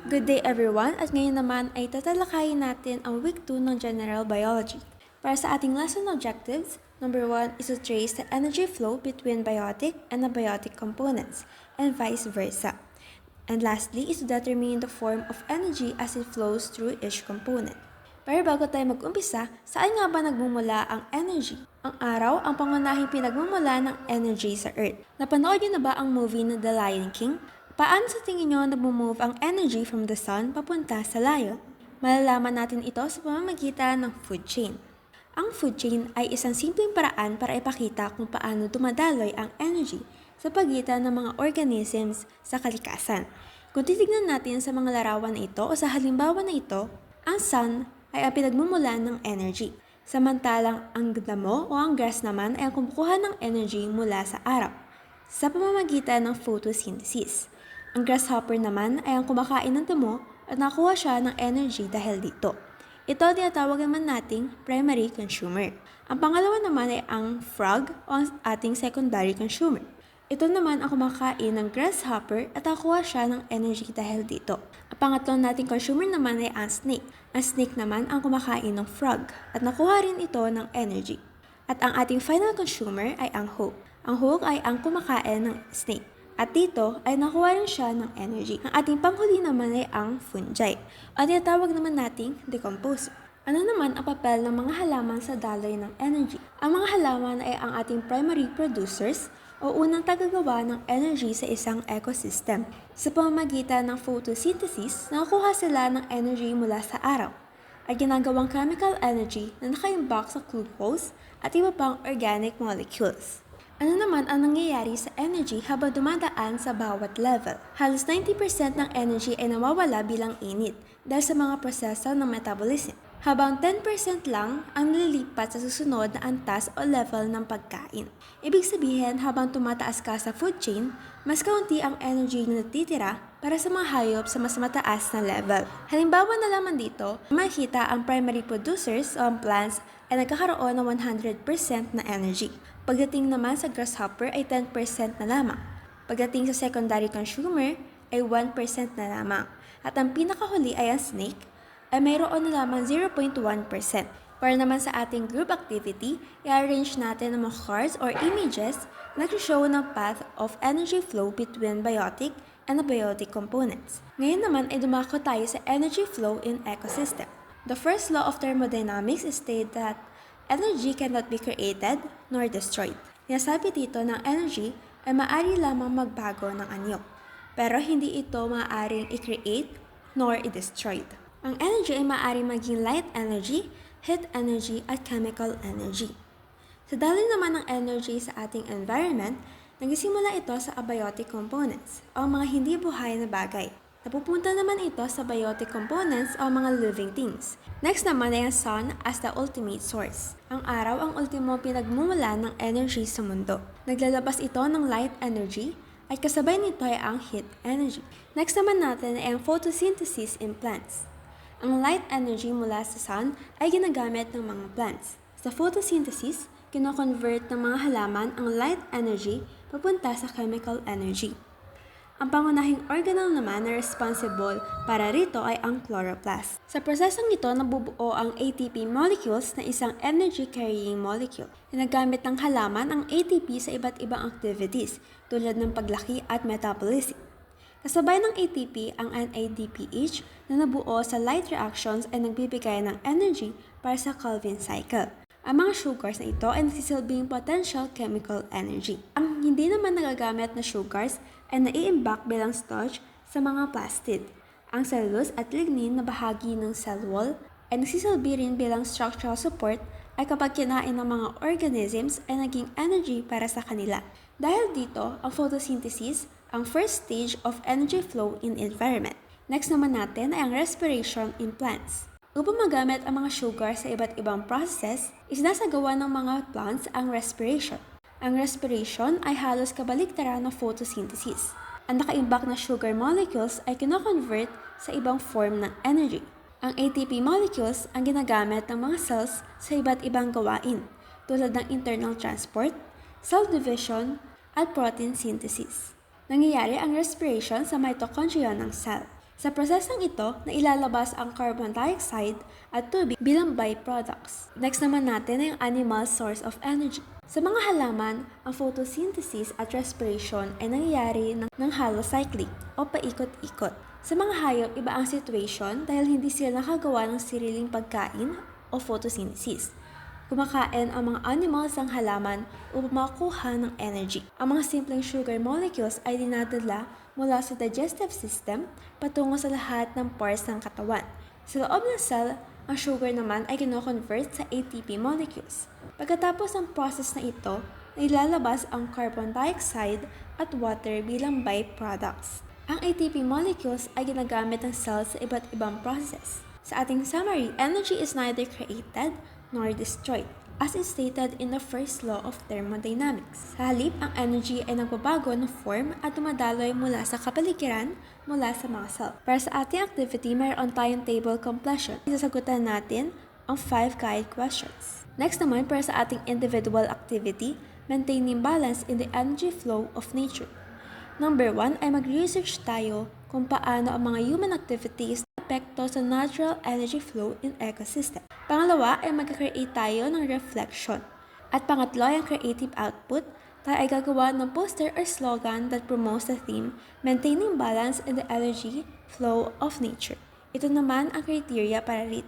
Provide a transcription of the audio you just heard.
Good day everyone, at ngayon naman ay tatalakayin natin ang Week 2 ng General Biology. Para sa ating lesson objectives, number 1 is to trace the energy flow between biotic and abiotic components, and vice versa. And lastly is to determine the form of energy as it flows through each component. Pero bago tayo mag-umpisa, saan nga ba nagmumula ang energy? Ang araw ang pangunahing pinagmumula ng energy sa Earth. Napanood niyo na ba ang movie na The Lion King? Paano sa tingin nyo nagmumove ang energy from the sun papunta sa lion? Malalaman natin ito sa pamamagitan ng food chain. Ang food chain ay isang simpleng paraan para ipakita kung paano dumadaloy ang energy sa pagitan ng mga organisms sa kalikasan. Kung titignan natin sa mga larawan na ito o sa halimbawa na ito, ang sun ay ang pinagmumulan ng energy. Samantalang ang damo o ang grass naman ay ang kumukuha ng energy mula sa araw sa pamamagitan ng photosynthesis. Ang grasshopper naman ay ang kumakain ng damo at nakuha siya ng energy dahil dito. Ito ang tinatawag naman nating primary consumer. Ang pangalawa naman ay ang frog o ang ating secondary consumer. Ito naman ang kumakain ng grasshopper at nakuha siya ng energy dahil dito. Ang pangatlong nating consumer naman ay ang snake. Ang snake naman ang kumakain ng frog at nakuha rin ito ng energy. At ang ating final consumer ay ang hawk. Ang hawk ay ang kumakain ng snake. At dito ay nakuha rin siya ng energy. Ang ating panghuli naman ay ang fungi. At tinatawag naman nating decomposer. Ano naman ang papel ng mga halaman sa daloy ng energy? Ang mga halaman ay ang ating primary producers o unang tagagawa ng energy sa isang ecosystem. Sa pamamagitan ng photosynthesis, nakukuha sila ng energy mula sa araw at ginagawang chemical energy na nakaimbak sa glucose at iba pang organic molecules. Ano naman ang nangyayari sa energy habang dumadaan sa bawat level? Halos 90% ng energy ay nawawala bilang init dahil sa mga proseso ng metabolism, habang 10% lang ang nililipat sa susunod na antas o level ng pagkain. Ibig sabihin, habang tumataas ka sa food chain, mas kaunti ang energy na natitira para sa mga hayop sa mas mataas na level. Halimbawa na lamang dito, makikita ang primary producers o ang plants ay nagkakaroon ng 100% na energy. Pagdating naman sa grasshopper ay 10% na lamang. Pagdating sa secondary consumer ay 1% na lamang. At ang pinakahuli ay ang snake ay mayroon na lamang 0.1%. Para naman sa ating group activity, i-arrange natin ang mga cards or images na show ng path of energy flow between biotic and abiotic components. Ngayon naman ay dumako tayo sa energy flow in ecosystem. The first law of thermodynamics is stated that energy cannot be created nor destroyed. Sinasabi dito ng energy ay maaari lamang magbago ng anyo, pero hindi ito maaaring i-create nor i-destroy. Ang energy ay maaaring maging light energy, heat energy, at chemical energy. Sa daloy naman ng energy sa ating environment, nagsisimula ito sa abiotic components o mga hindi buhay na bagay. Napupunta naman ito sa biotic components o mga living things. Next naman ay ang sun as the ultimate source. Ang araw ang ultimo pinagmumula ng energy sa mundo. Naglalabas ito ng light energy at kasabay nito ay ang heat energy. Next naman natin ay ang photosynthesis in plants. Ang light energy mula sa sun ay ginagamit ng mga plants. Sa photosynthesis, kino-convert ng mga halaman ang light energy papunta sa chemical energy. Ang pangunahing organelle naman na responsible para rito ay ang chloroplast. Sa prosesong ito, nabubuo ang ATP molecules na isang energy-carrying molecule. Ginagamit ng halaman ang ATP sa iba't ibang activities tulad ng paglaki at metabolism. Kasabay ng ATP ang NADPH na nabuo sa light reactions ay nagbibigay ng energy para sa Calvin cycle. Ang mga sugars na ito ay nagsisilbing potential chemical energy. Ang hindi naman nagagamit na sugars ay naiimbak bilang starch sa mga plastid. Ang cellulose at lignin na bahagi ng cell wall ay nagsisilbi rin bilang structural support ay kapag kinain ng mga organisms ay naging energy para sa kanila. Dahil dito, ang photosynthesis ang first stage of energy flow in environment. Next naman natin ay ang respiration in plants. Upang magamit ang mga sugar sa iba't ibang processes, isinasagawa ng mga plants ang respiration. Ang respiration ay halos kabaliktaran ng photosynthesis. Ang nakaimbak na sugar molecules ay kino-convert sa ibang form ng energy. Ang ATP molecules ang ginagamit ng mga cells sa iba't ibang gawain, tulad ng internal transport, cell division, at protein synthesis. Nangyayari ang respiration sa mitochondria ng cell. Sa prosesong ito, nailalabas ang carbon dioxide at tubig bilang byproducts. Next naman natin ay ang animal source of energy. Sa mga halaman, ang photosynthesis at respiration ay nangyayari ng halocyclic o paikot-ikot. Sa mga hayop, iba ang situation dahil hindi sila nakagawa ng sariling pagkain o photosynthesis. Kumakain ang mga animals ng halaman upang makuha ng energy. Ang mga simpleng sugar molecules ay dinadala mula sa digestive system patungo sa lahat ng parts ng katawan. Sa loob ng cell, ang sugar naman ay kino-convert sa ATP molecules. Pagkatapos ng process na ito, nailalabas ang carbon dioxide at water bilang byproducts. Ang ATP molecules ay ginagamit ng cells sa iba't ibang processes. Sa ating summary, energy is neither created nor destroyed, as is stated in the first law of thermodynamics. Sa halip, ang energy ay nagbabago ng form at dumadaloy mula sa kapaligiran mula sa mga cell. Para sa ating activity, mayroon tayong table completion. Isasagutan natin ang 5 guide questions. Next naman, para sa ating individual activity, maintaining balance in the energy flow of nature. Number 1 ay mag-research tayo kung paano ang mga human activities epekto sa natural energy flow in ecosystem. Pangalawa ay mag-create tayo ng reflection. At pangatlo ay ang creative output, tayo ay gagawa ng poster or slogan that promotes the theme, maintaining balance in the energy flow of nature. Ito naman ang criteria para rito.